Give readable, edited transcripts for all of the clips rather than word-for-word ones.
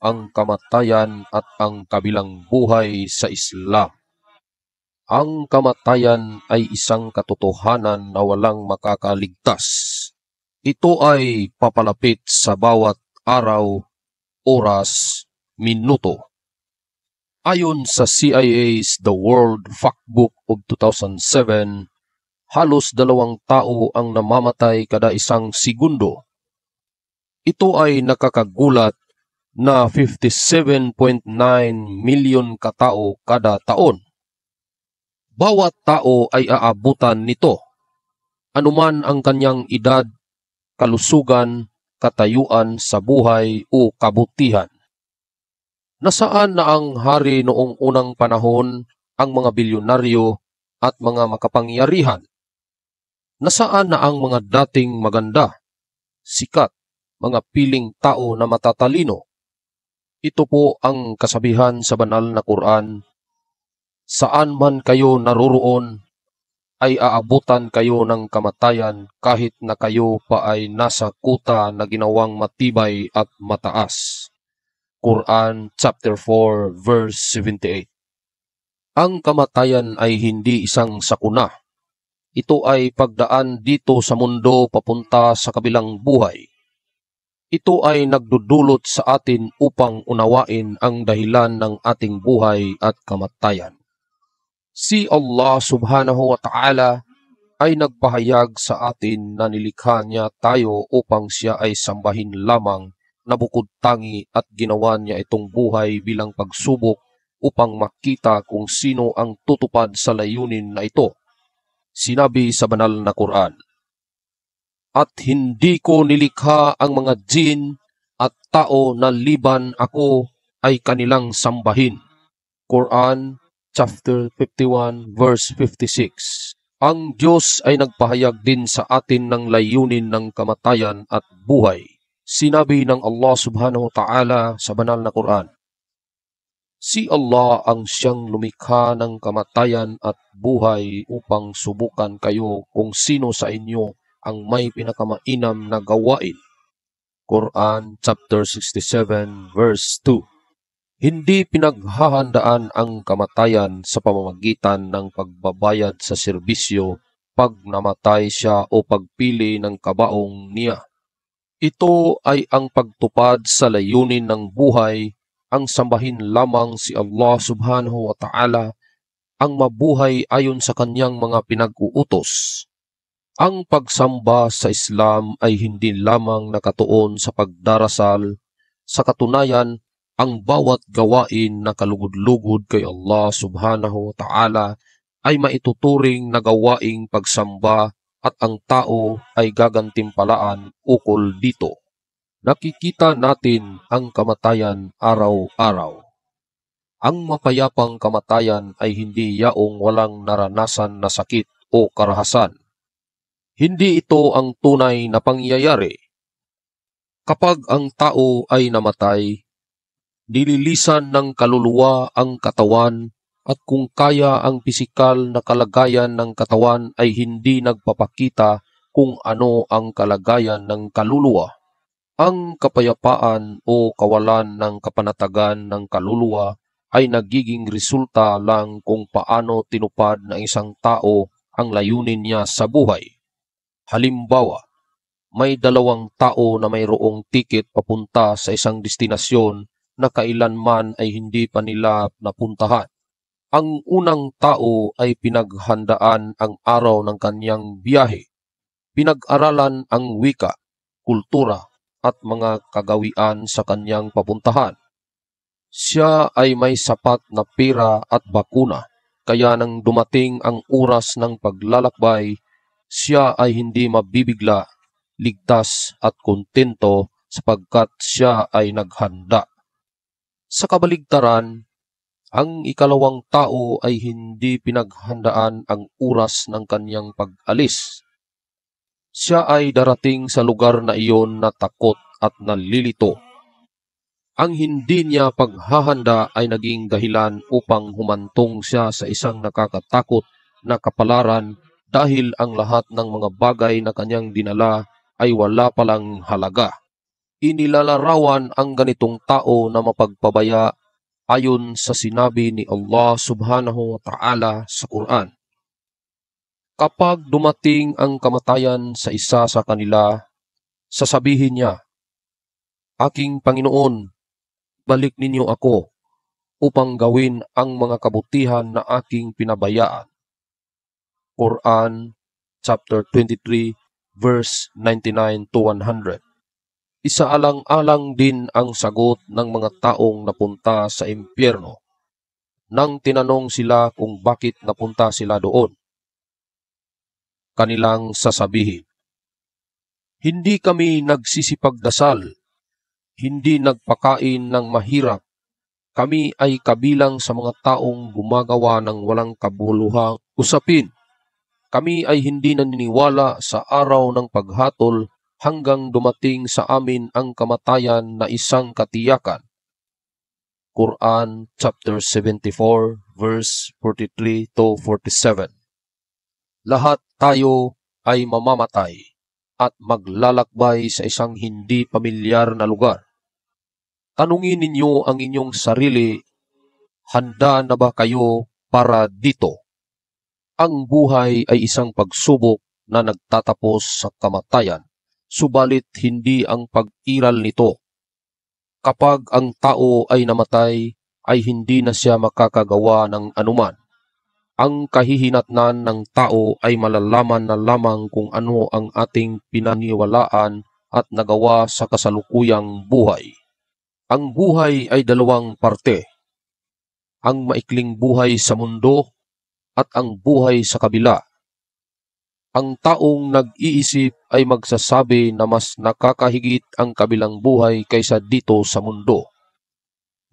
ang kamatayan at ang kabilang buhay sa Islam. Ang kamatayan ay isang katotohanan na walang makakaligtas. Ito ay papalapit sa bawat araw, oras, minuto. Ayon sa CIA's The World Factbook of 2007, halos 2 tao ang namamatay kada isang segundo. Ito ay nakakagulat na 57.9 milyon katao kada taon. Bawat tao ay aabutan nito, anuman ang kanyang edad, kalusugan, katayuan sa buhay o kabutihan. Nasaan na ang hari noong unang panahon, ang mga bilyonaryo at mga makapangyarihan? Nasaan na ang mga dating maganda, sikat, mga piling tao na matatalino? Ito po ang kasabihan sa banal na Quran, saan man kayo naroroon, ay aabutan kayo ng kamatayan kahit na kayo pa ay nasa kuta na ginawang matibay at mataas. Quran chapter 4 verse 78. Ang kamatayan ay hindi isang sakuna. Ito ay pagdaan dito sa mundo papunta sa kabilang buhay. Ito ay nagdudulot sa atin upang unawain ang dahilan ng ating buhay at kamatayan. Si Allah subhanahu wa ta'ala ay nagpahayag sa atin na nilikha niya tayo upang siya ay sambahin lamang na bukod tangi at ginawa niya itong buhay bilang pagsubok upang makita kung sino ang tutupad sa layunin na ito. Sinabi sa banal na Quran, at hindi ko nilikha ang mga jin at tao na liban ako ay kanilang sambahin. Quran chapter 51 verse 56. Ang Diyos ay nagpahayag din sa atin ng layunin ng kamatayan at buhay. Sinabi ng Allah subhanahu wa ta'ala sa banal na Quran, si Allah ang siyang lumikha ng kamatayan at buhay upang subukan kayo kung sino sa inyo ang may pinakamainam na gawain. Quran chapter 67 verse 2. Hindi pinaghahandaan ang kamatayan sa pamamagitan ng pagbabayad sa serbisyo pag namatay siya o pagpili ng kabaong niya. Ito ay ang pagtupad sa layunin ng buhay, ang sambahin lamang si Allah subhanahu wa ta'ala, ang mabuhay ayon sa kanyang mga pinag-uutos. Ang pagsamba sa Islam ay hindi lamang nakatuon sa pagdarasal. Sa katunayan, ang bawat gawain na kalugod-lugod kay Allah subhanahu wa ta'ala ay maituturing na gawaing pagsamba at ang tao ay gagantimpalaan ukol dito. Nakikita natin ang kamatayan araw-araw. Ang mapayapang kamatayan ay hindi yaong walang naranasan na sakit o karahasan. Hindi ito ang tunay na pangyayari. Kapag ang tao ay namatay, nililisan ng kaluluwa ang katawan at kung kaya ang pisikal na kalagayan ng katawan ay hindi nagpapakita kung ano ang kalagayan ng kaluluwa. Ang kapayapaan o kawalan ng kapanatagan ng kaluluwa ay nagiging resulta lang kung paano tinupad ng isang tao ang layunin niya sa buhay. Halimbawa, may 2 tao na mayroong tiket papunta sa isang destinasyon na kailanman ay hindi pa nila napuntahan. Ang unang tao ay pinaghandaan ang araw ng kanyang biyahe. Pinag-aralan ang wika, kultura at mga kagawian sa kanyang papuntahan. Siya ay may sapat na pera at bakuna, kaya nang dumating ang oras ng paglalakbay, siya ay hindi mabibigla, ligtas at kontento sapagkat siya ay naghanda. Sa kabaligtaran, ang ikalawang tao ay hindi pinaghandaan ang oras ng kanyang pag-alis. Siya ay darating sa lugar na iyon na takot at nalilito. Ang hindi niya paghahanda ay naging dahilan upang humantong siya sa isang nakakatakot na kapalaran dahil ang lahat ng mga bagay na kanyang dinala ay wala palang halaga. Inilalarawan ang ganitong tao na mapagpabaya ayon sa sinabi ni Allah subhanahu wa ta'ala sa Quran. Kapag dumating ang kamatayan sa isa sa kanila, sasabihin niya, "Aking Panginoon, balik ninyo ako upang gawin ang mga kabutihan na aking pinabayaan." Quran chapter 23 verse 99 to 100. Isaalang-alang din ang sagot ng mga taong napunta sa impyerno nang tinanong sila kung bakit napunta sila doon. Kanilang sasabihin, "Hindi kami nagsisipagdasal, hindi nagpakain ng mahirap, kami ay kabilang sa mga taong gumagawa ng walang kabuluhang usapin. Kami ay hindi naniniwala sa araw ng paghatol hanggang dumating sa amin ang kamatayan na isang katiyakan." Quran chapter 74 verse 43 to 47. Lahat tayo ay mamamatay at maglalakbay sa isang hindi pamilyar na lugar. Tanungin ninyo ang inyong sarili, handa na ba kayo para dito? Ang buhay ay isang pagsubok na nagtatapos sa kamatayan, subalit hindi ang pag-iral nito. Kapag ang tao ay namatay, ay hindi na siya makakagawa ng anuman. Ang kahihinatnan ng tao ay malalaman na lamang kung ano ang ating pinaniwalaan at nagawa sa kasalukuyang buhay. Ang buhay ay dalawang parte. Ang maikling buhay sa mundo at ang buhay sa kabila. Ang taong nag-iisip ay magsasabi na mas nakakahigit ang kabilang buhay kaysa dito sa mundo.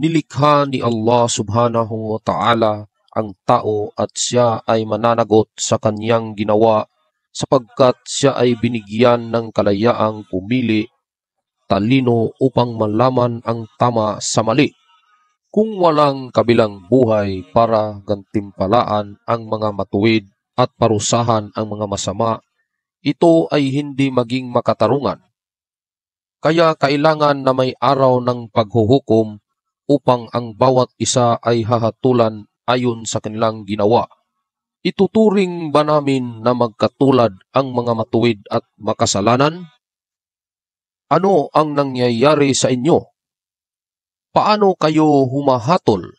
Nilikha ni Allah subhanahu wa ta'ala ang tao at siya ay mananagot sa kanyang ginawa sapagkat siya ay binigyan ng kalayaang pumili, talino upang malaman ang tama sa mali. Kung walang kabilang buhay para gantimpalaan ang mga matuwid at parusahan ang mga masama, ito ay hindi maging makatarungan. Kaya kailangan na may araw ng paghuhukom upang ang bawat isa ay hahatulan ayon sa kanilang ginawa. Ituturing ba namin na magkatulad ang mga matuwid at makasalanan? Ano ang nangyayari sa inyo? Paano kayo humahatol?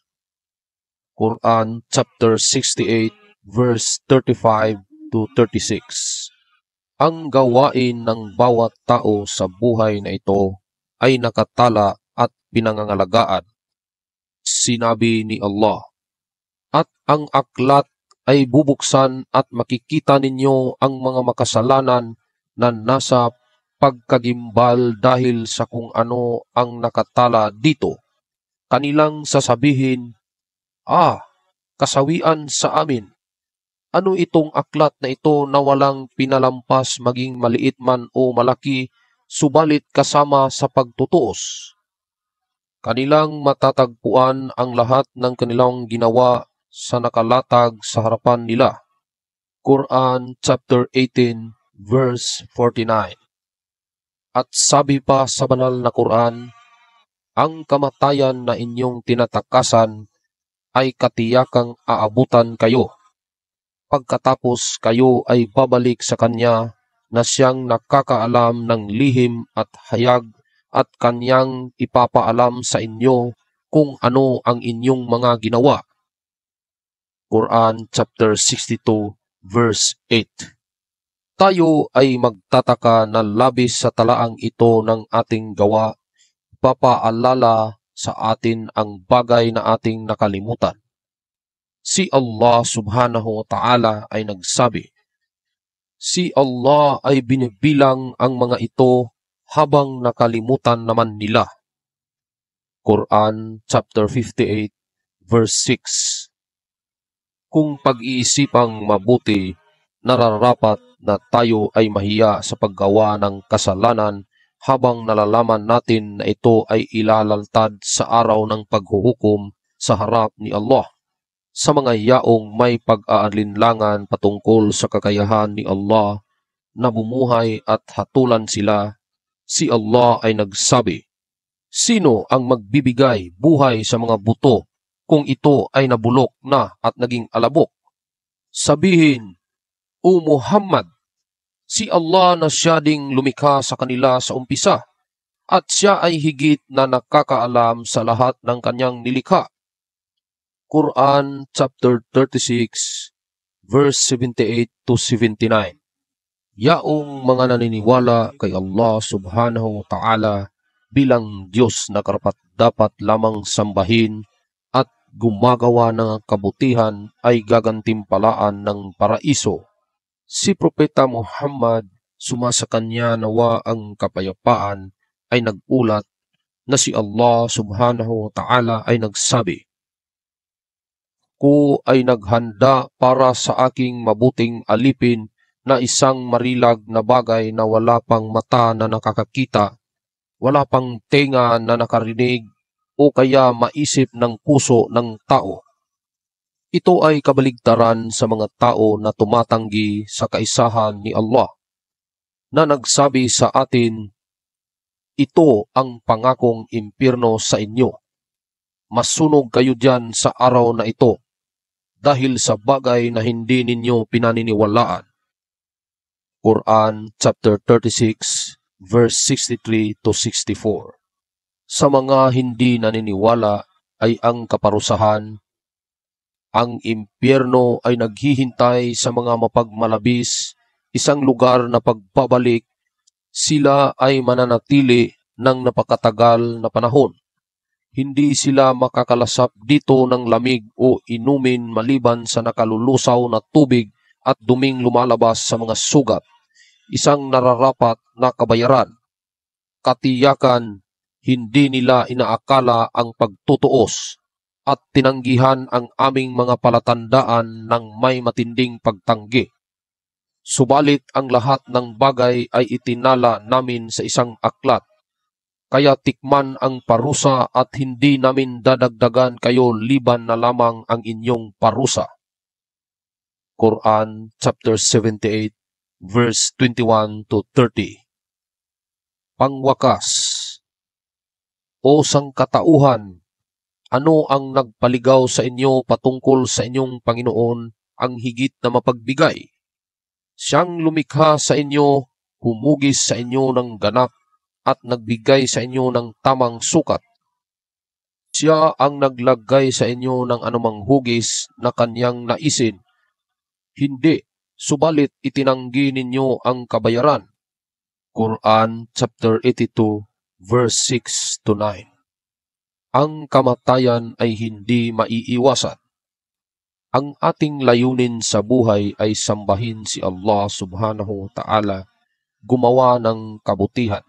Quran chapter 68 verse 35 to 36. Ang gawain ng bawat tao sa buhay na ito ay nakatala at pinangangalagaan. Sinabi ni Allah, "At ang aklat ay bubuksan at makikita ninyo ang mga makasalanan na nasa pagkagimbal dahil sa kung ano ang nakatala dito. Kanilang sasabihin, 'Kasawian sa amin. Ano itong aklat na ito na walang pinalampas maging maliit man o malaki, subalit kasama sa pagtutuos?' Kanilang matatagpuan ang lahat ng kanilang ginawa sa nakalatag sa harapan nila." Quran chapter 18 verse 49. At sabi pa sa banal na Quran, "Ang kamatayan na inyong tinatakasan ay katiyakang aabutan kayo. Pagkatapos kayo ay babalik sa Kanya na siyang nakakaalam ng lihim at hayag at Kanyang ipapaalam sa inyo kung ano ang inyong mga ginawa." Quran chapter 62 verse 8. Tayo ay magtataka na labis sa talaang ito ng ating gawa, papaalala sa atin ang bagay na ating nakalimutan. Si Allah subhanahu wa ta'ala ay nagsabi, "Si Allah ay binibilang ang mga ito habang nakalimutan naman nila." Quran chapter 58 verse 6. Kung pag-iisipang mabuti, nararapat na tayo ay mahiya sa paggawa ng kasalanan habang nalalaman natin na ito ay ilalaltad sa araw ng paghuhukom sa harap ni Allah. Sa mga yaong may pag-aalinlangan patungkol sa kakayahan ni Allah na bumuhay at hatulan sila, Si Allah ay nagsabi, "Sino ang magbibigay buhay sa mga buto kung ito ay nabulok na at naging alabok?" Sabihin, "O Muhammad, si Allah na siya ding lumikha sa kanila sa umpisa, at siya ay higit na nakakaalam sa lahat ng kanyang nilikha." Quran chapter 36 verse 78 to 79. Yaong mga naniniwala kay Allah subhanahu wa ta'ala bilang Diyos na karapat-dapat lamang sambahin at gumagawa ng kabutihan ay gagantimpalaan ng paraiso. Si Propeta Muhammad, sumasa kanya nawa ang kapayapaan, ay nagulat na si Allah subhanahu wa ta'ala ay nagsabi, "Ko ay naghanda para sa aking mabuting alipin na isang marilag na bagay na wala pang mata na nakakakita, wala pang tenga na nakarinig, o kaya maisip ng puso ng tao." Ito ay kabaligtaran sa mga tao na tumatanggi sa kaisahan ni Allah, na nagsabi sa atin, "Ito ang pangakong impyerno sa inyo. Masunog kayo diyan sa araw na ito dahil sa bagay na hindi ninyo pinaniniwalaan." Quran chapter 36 verse 63 to 64. Sa mga hindi naniniwala ay ang kaparusahan. Ang impyerno ay naghihintay sa mga mapagmalabis, isang lugar na pagbabalik. Sila ay mananatili ng napakatagal na panahon. Hindi sila makakalasap dito ng lamig o inumin maliban sa nakalulusaw na tubig at duming lumalabas sa mga sugat, isang nararapat na kabayaran. Katiyakan, hindi nila inaakala ang pagtutuos at tinanggihan ang aming mga palatandaan ng may matinding pagtanggi. Subalit ang lahat ng bagay ay itinala namin sa isang aklat, kaya tikman ang parusa at hindi namin dadagdagan kayo liban na lamang ang inyong parusa. Quran chapter 78 verse 21 to 30. Pangwakas, o sangkatauhan, ano ang nagpaligaw sa inyo patungkol sa inyong Panginoon, ang higit na mapagbigay? Siyang lumikha sa inyo, humugis sa inyo ng ganap, at nagbigay sa inyo ng tamang sukat. Siya ang naglagay sa inyo ng anumang hugis na kanyang naisin. Hindi, subalit itinanggi ninyo ang kabayaran. Quran chapter 82 verse 6 to 9. Ang kamatayan ay hindi maiiwasan. Ang ating layunin sa buhay ay sambahin si Allah subhanahu wa ta'ala, gumawa ng kabutihan.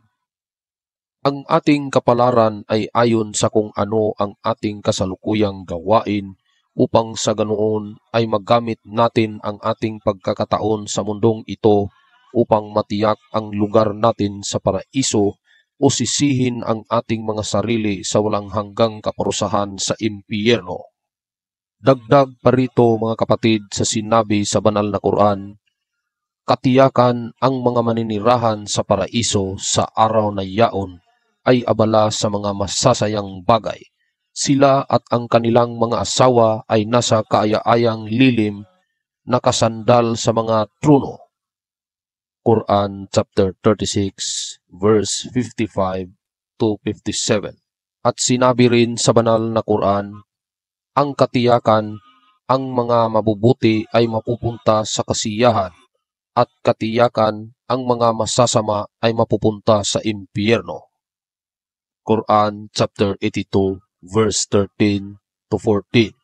Ang ating kapalaran ay ayon sa kung ano ang ating kasalukuyang gawain, upang sa ganoon ay magamit natin ang ating pagkakataon sa mundong ito upang matiyak ang lugar natin sa paraiso o sisihin ang ating mga sarili sa walang hanggang kaparusahan sa impyerno. Dagdag pa rito mga kapatid sa sinabi sa banal na Quran, katiyakan ang mga maninirahan sa paraiso sa araw na yaon ay abala sa mga masasayang bagay. Sila at ang kanilang mga asawa ay nasa kaaya-ayang lilim, nakasandal sa mga trono. Quran chapter 36 verse 55 to 57. At sinabi rin sa banal na Quran, ang katiyakan, ang mga mabubuti ay mapupunta sa kasiyahan, at katiyakan, ang mga masasama ay mapupunta sa impyerno. Quran chapter 82 verse 13 to 14.